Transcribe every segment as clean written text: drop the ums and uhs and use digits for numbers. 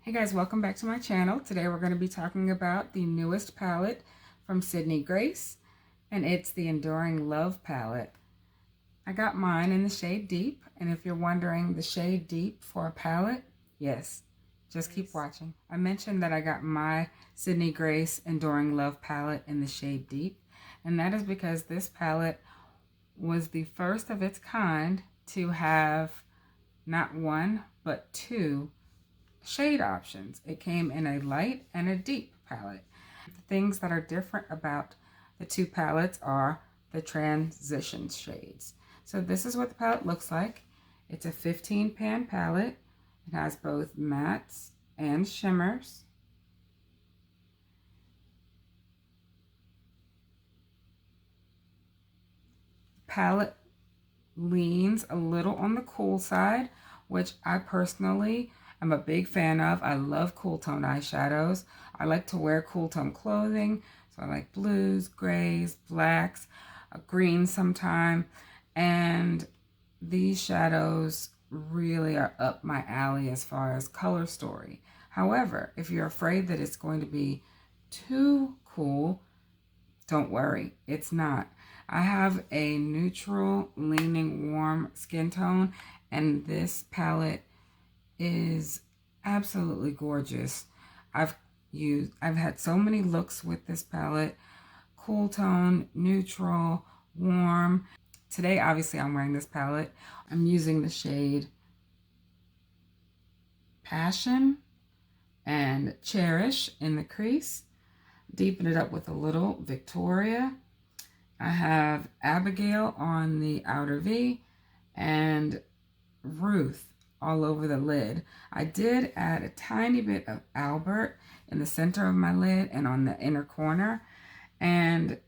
Hey guys, welcome back to my channel. Today we're going to be talking about the newest palette from Sydney Grace, and it's the Enduring Love palette. I got mine in the shade Deep, and if you're wondering the shade Deep for a palette, yes, just keep watching. I mentioned that I got my Sydney Grace Enduring Love palette in the shade Deep, and that is because this palette was the first of its kind to have not one, but two shade options. It came in a light and a deep palette. The things that are different about the two palettes are the transition shades. So this is what the palette looks like. It's a 15 pan palette. It has both mattes and shimmers. The palette leans a little on the cool side, which I personally I'm a big fan of. I love cool tone eyeshadows. I like to wear cool tone clothing. So I like blues, grays, blacks, greens sometime. And these shadows really are up my alley as far as color story. However, if you're afraid that it's going to be too cool, don't worry, it's not. I have a neutral leaning warm skin tone, and this palette is absolutely gorgeous. I've had so many looks with this palette: cool tone, neutral, warm. Today obviously I'm wearing this palette. I'm using the shade Passion and Cherish in the crease. Deepen it up with a little Victoria. I have Abigail on the outer V and Ruth all over the lid. I did add a tiny bit of Albert in the center of my lid and on the inner corner, and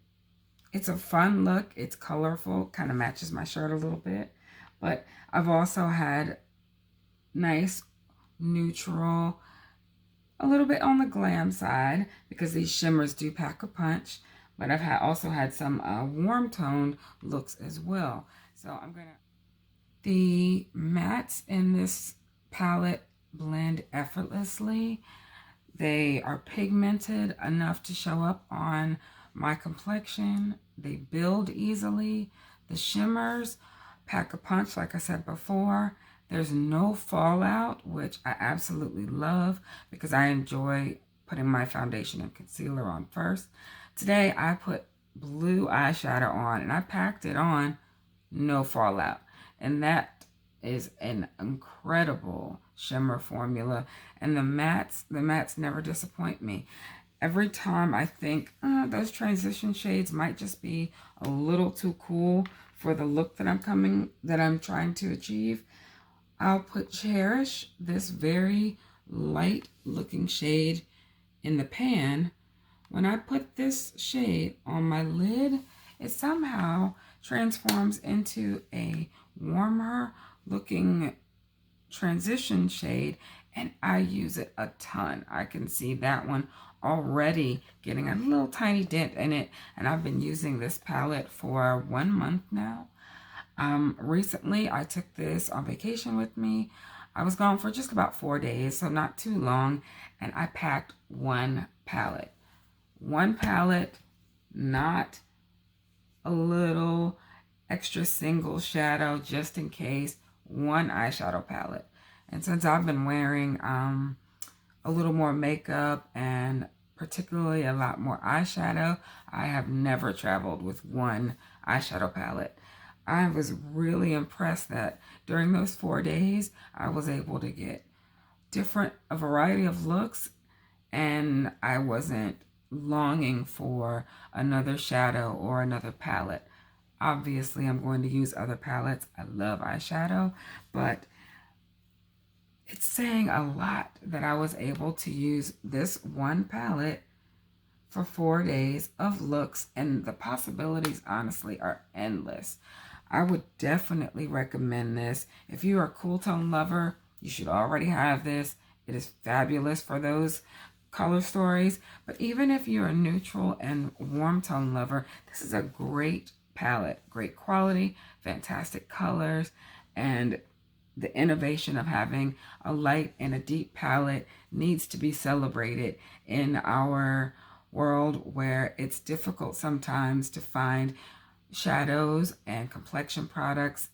it's a fun look. It's colorful, kind of matches my shirt a little bit, but I've also had nice neutral, a little bit on the glam side because these shimmers do pack a punch, but I've also had some warm toned looks as well. So I'm gonna the mattes in this palette blend effortlessly. They are pigmented enough to show up on my complexion. They build easily. The shimmers pack a punch, like I said before. There's no fallout, which I absolutely love because I enjoy putting my foundation and concealer on first. Today I put blue eyeshadow on and I packed it on, no fallout. And that is an incredible shimmer formula. And the mattes never disappoint me. Every time I think those transition shades might just be a little too cool for the look that I'm trying to achieve, I'll put Cherish, this very light looking shade, in the pan. When I put this shade on my lid, it somehow transforms into a warmer looking transition shade, and I use it a ton. I can see that one already getting a little tiny dent in it, and I've been using this palette for 1 month now. Recently I took this on vacation with me. I was gone for just about 4 days, so not too long, and I packed one palette, not a little extra single shadow just in case, one eyeshadow palette. And since I've been wearing a little more makeup and particularly a lot more eyeshadow, I have never traveled with one eyeshadow palette. I was really impressed that during those 4 days I was able to get a variety of looks, and I wasn't longing for another shadow or another palette. Obviously, I'm going to use other palettes. I love eyeshadow, but it's saying a lot that I was able to use this one palette for 4 days of looks, and the possibilities honestly are endless. I would definitely recommend this. If you're a cool tone lover, you should already have this. It is fabulous for those color stories, but even if you're a neutral and warm tone lover, this is a great palette. Great quality, fantastic colors, and the innovation of having a light and a deep palette needs to be celebrated in our world, where it's difficult sometimes to find shadows and complexion products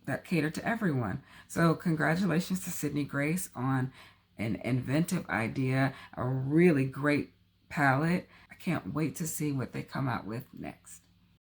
that cater to everyone. So congratulations to Sydney Grace on an inventive idea, a really great palette. I can't wait to see what they come out with next.